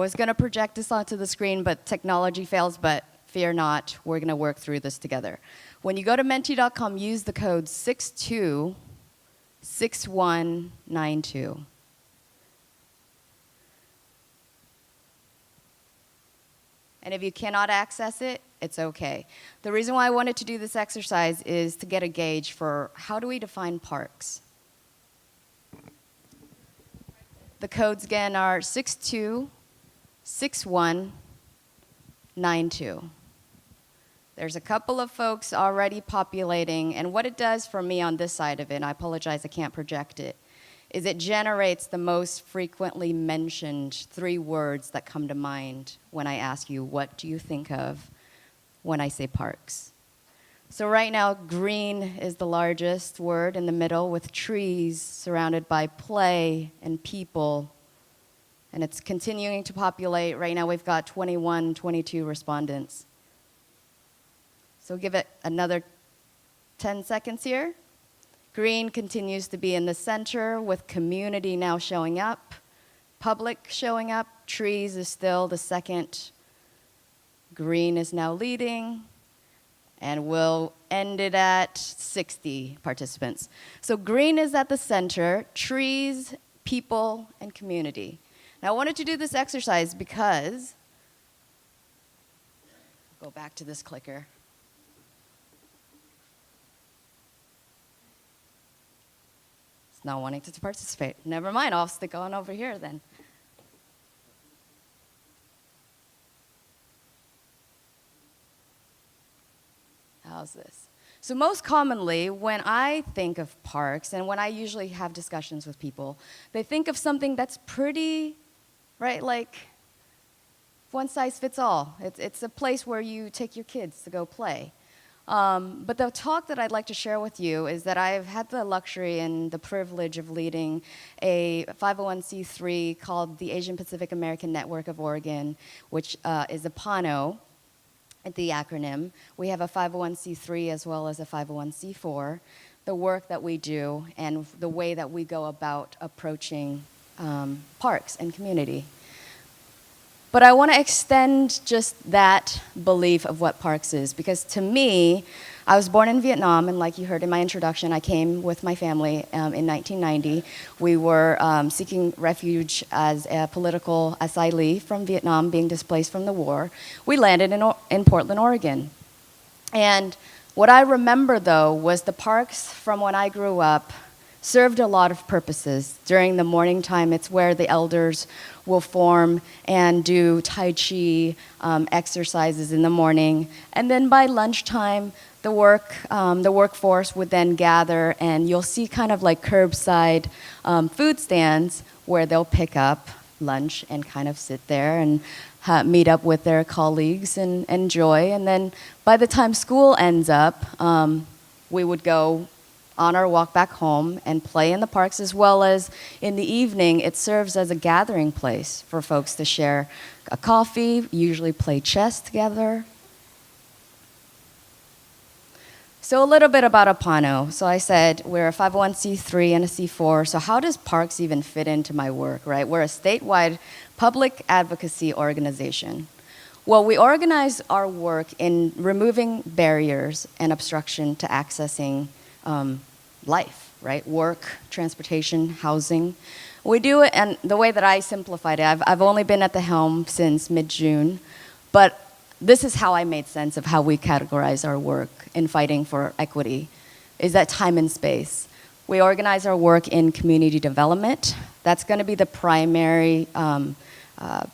was going to project this onto the screen, but technology fails, but fear not, we're going to work through this together. When you go to menti.com, use the code 626192. And if you cannot access it, it's okay. The reason why I wanted to do this exercise is to get a gauge for how do we define parks. The codes again are 626192. There's a couple of folks already populating, and what it does for me on this side of it, and I apologize I can't project it, is it generates the most frequently mentioned 3 words that come to mind when I ask you, what do you think of when I say parks? So right now, green is the largest word in the middle, with trees surrounded by play and people. And it's continuing to populate. Right now, we've got 21, 22 respondents. So give it another 10 seconds here. Green continues to be in the center, with community now showing up, public showing up. Trees is still the second. Green is now leading, and we'll end it at 60 participants. So green is at the center, trees, people, and community. Now I wanted to do this exercise because, go back to this clicker. It's not wanting to participate. Never mind, I'll stick on over here then. How's this? So most commonly, when I think of parks, and when I usually have discussions with people, they think of something that's pretty, right, like one size fits all. It's a place where you take your kids to go play. But the talk that I'd like to share with you is that I've had the luxury and the privilege of leading a 501c3 called the Asian Pacific American Network of Oregon, which is APANO, the acronym. We have a 501c3 as well as a 501c4. The work that we do and the way that we go about approaching parks and community. But I want to extend just that belief of what parks is, because to me, I was born in Vietnam, and like you heard in my introduction, I came with my family in 1990. We were seeking refuge as a political asylee from Vietnam, being displaced from the war. We landed in Portland, Oregon. And what I remember, though, was the parks from when I grew up served a lot of purposes. During the morning time, it's where the elders will form and do Tai Chi exercises in the morning. And then by lunchtime, the workforce would then gather, and you'll see kind of like curbside food stands where they'll pick up lunch and kind of sit there and meet up with their colleagues and enjoy. And then by the time school ends up, we would go on our walk back home and play in the parks, as well as in the evening, it serves as a gathering place for folks to share a coffee, usually play chess together. So a little bit about APANO. So I said we're a 501c3 and a C4, so how does parks even fit into my work, right? We're a statewide public advocacy organization. Well, we organize our work in removing barriers and obstruction to accessing life, right? Work, transportation, housing. We do it, and the way that I simplified it, I've only been at the helm since mid-June, but this is how I made sense of how we categorize our work in fighting for equity, is that time and space. We organize our work in community development. That's going to be the primary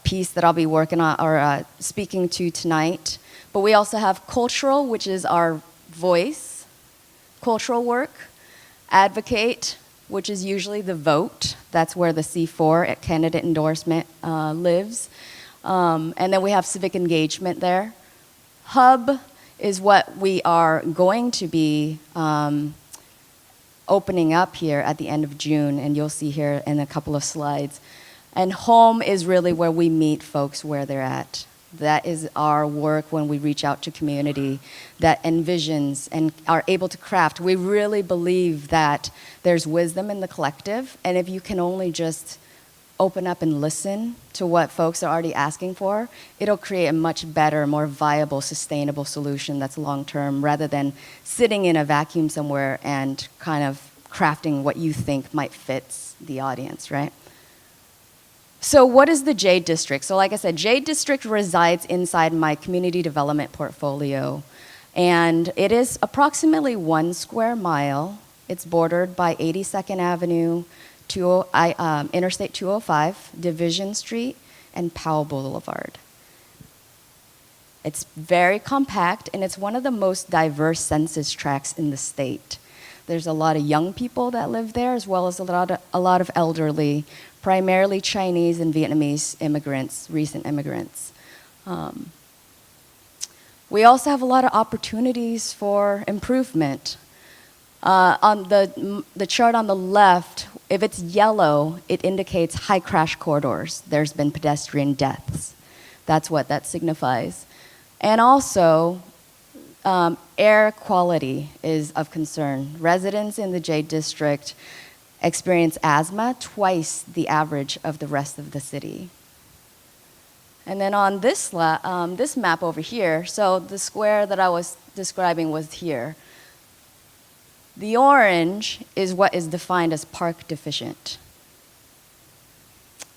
piece that I'll be working on or speaking to tonight. But we also have cultural, which is our voice, cultural work. Advocate, which is usually the vote. That's where the C4 candidate endorsement lives. And then we have civic engagement there. Hub is what we are going to be opening up here at the end of June, and you'll see here in a couple of slides. And home is really where we meet folks where they're at. That is our work when we reach out to community that envisions and are able to craft. We really believe that there's wisdom in the collective, and if you can only just open up and listen to what folks are already asking for, it'll create a much better, more viable, sustainable solution that's long-term rather than sitting in a vacuum somewhere and kind of crafting what you think might fit the audience, right? So what is the Jade District? So like I said, Jade District resides inside my community development portfolio, and it is approximately 1 square mile. It's bordered by 82nd Avenue, Interstate 205, Division Street, and Powell Boulevard. It's very compact, and it's one of the most diverse census tracts in the state. There's a lot of young people that live there, as well as a lot of elderly, primarily Chinese and Vietnamese immigrants, recent immigrants. We also have a lot of opportunities for improvement. On the chart on the left, if it's yellow, it indicates high crash corridors. There's been pedestrian deaths. That's what that signifies. And also, air quality is of concern. Residents in the Jade District experience asthma twice the average of the rest of the city. And then on this map over here, so the square that I was describing was here. The orange is what is defined as park deficient.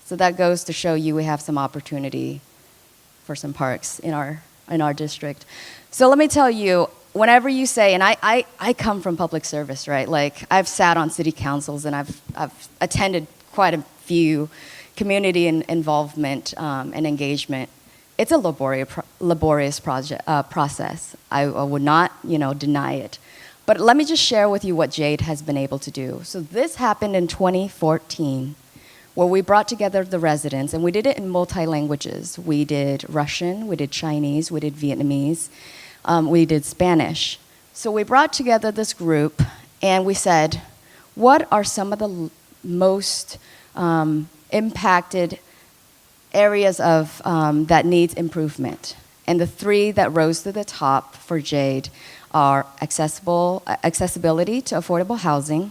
So that goes to show you we have some opportunity for some parks in our district. So let me tell you, whenever you say, and I come from public service, right? Like I've sat on city councils and I've attended quite a few community involvement and engagement. It's a laborious process. I would not, deny it. But let me just share with you what Jade has been able to do. So this happened in 2014, where we brought together the residents, and we did it in multi-languages. We did Russian, we did Chinese, we did Vietnamese, we did Spanish. So we brought together this group, and we said, what are some of the most impacted areas of that needs improvement? And the 3 that rose to the top for Jade are accessibility to affordable housing,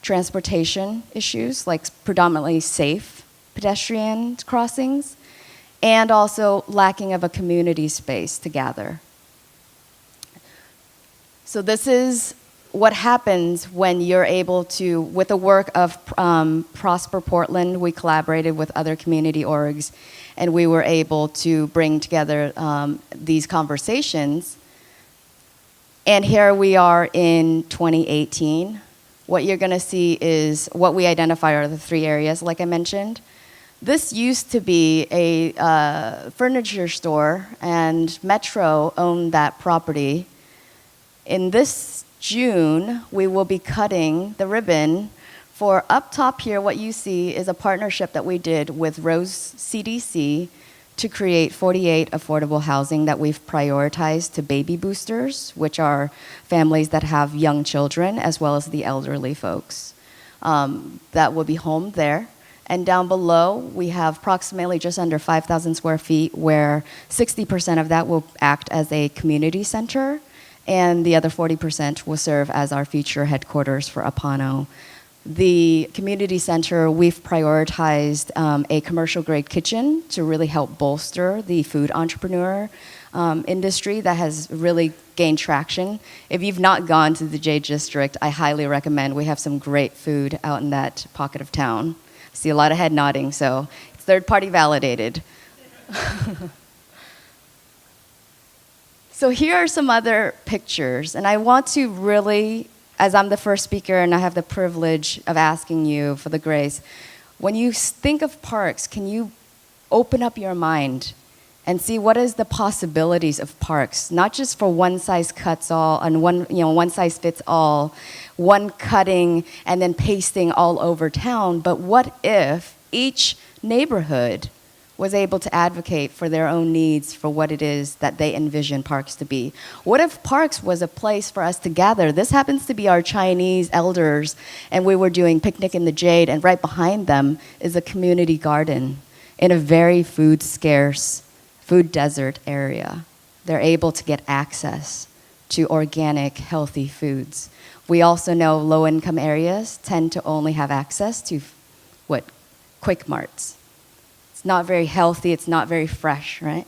transportation issues like predominantly safe pedestrian crossings, and also lacking of a community space to gather. So this is what happens when you're able to, with the work of Prosper Portland, we collaborated with other community orgs, and we were able to bring together these conversations. And here we are in 2018. What you're gonna see is what we identify are the 3 areas, like I mentioned. This used to be a furniture store, and Metro owned that property. In this June, we will be cutting the ribbon for up top here. What you see is a partnership that we did with Rose CDC to create 48 affordable housing that we've prioritized to baby boosters, which are families that have young children, as well as the elderly folks. That will be homed there. And down below, we have approximately just under 5,000 square feet, where 60% of that will act as a community center, and the other 40% will serve as our future headquarters for APANO. The community center, we've prioritized a commercial-grade kitchen to really help bolster the food entrepreneur industry that has really gained traction. If you've not gone to the Jade District, I highly recommend. We have some great food out in that pocket of town. I see a lot of head nodding, so it's third-party validated. So here are some other pictures, and I want to really, as I'm the first speaker and I have the privilege of asking you for the grace, when you think of parks, can you open up your mind and see what is the possibilities of parks, not just for one size cuts all and one size fits all, one cutting and then pasting all over town, but what if each neighborhood was able to advocate for their own needs for what it is that they envision parks to be? What if parks was a place for us to gather? This happens to be our Chinese elders, and we were doing Picnic in the Jade, and right behind them is a community garden in a very food-scarce, food desert area. They're able to get access to organic, healthy foods. We also know low-income areas tend to only have access to what quick marts. It's not very healthy, it's not very fresh, right?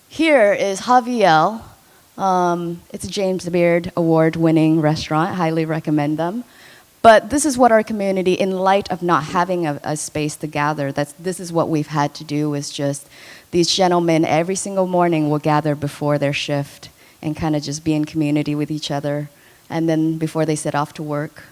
Here is Javiel. It's a James Beard award-winning restaurant. Highly recommend them. But this is what our community, in light of not having a space to gather, this is what we've had to do, is just these gentlemen every single morning will gather before their shift and kind of just be in community with each other, and then before they set off to work.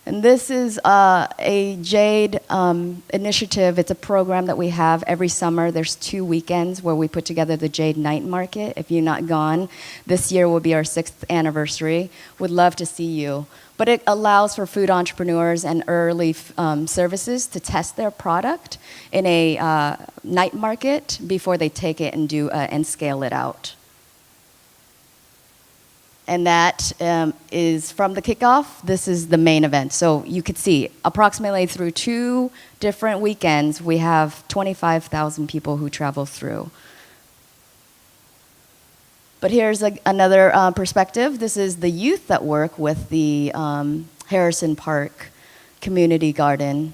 And this is a Jade Initiative. It's a program that we have every summer. There's 2 weekends where we put together the Jade Night Market. If you're not gone, this year will be our 6th anniversary. Would love to see you. But it allows for food entrepreneurs and early services to test their product in a night market before they take it and scale it out. And that is from the kickoff. This is the main event. So you could see approximately through 2 different weekends, we have 25,000 people who travel through. But here's another perspective. This is the youth that work with the Harrison Park Community Garden.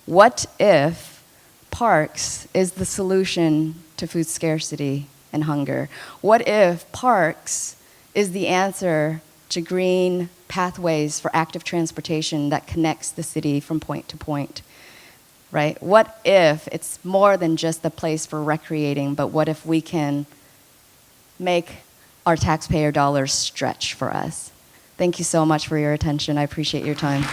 What if parks is the solution to food scarcity and hunger? What if parks is the answer to green pathways for active transportation that connects the city from point to point, right? What if it's more than just a place for recreating, but what if we can make our taxpayer dollars stretch for us? Thank you so much for your attention. I appreciate your time.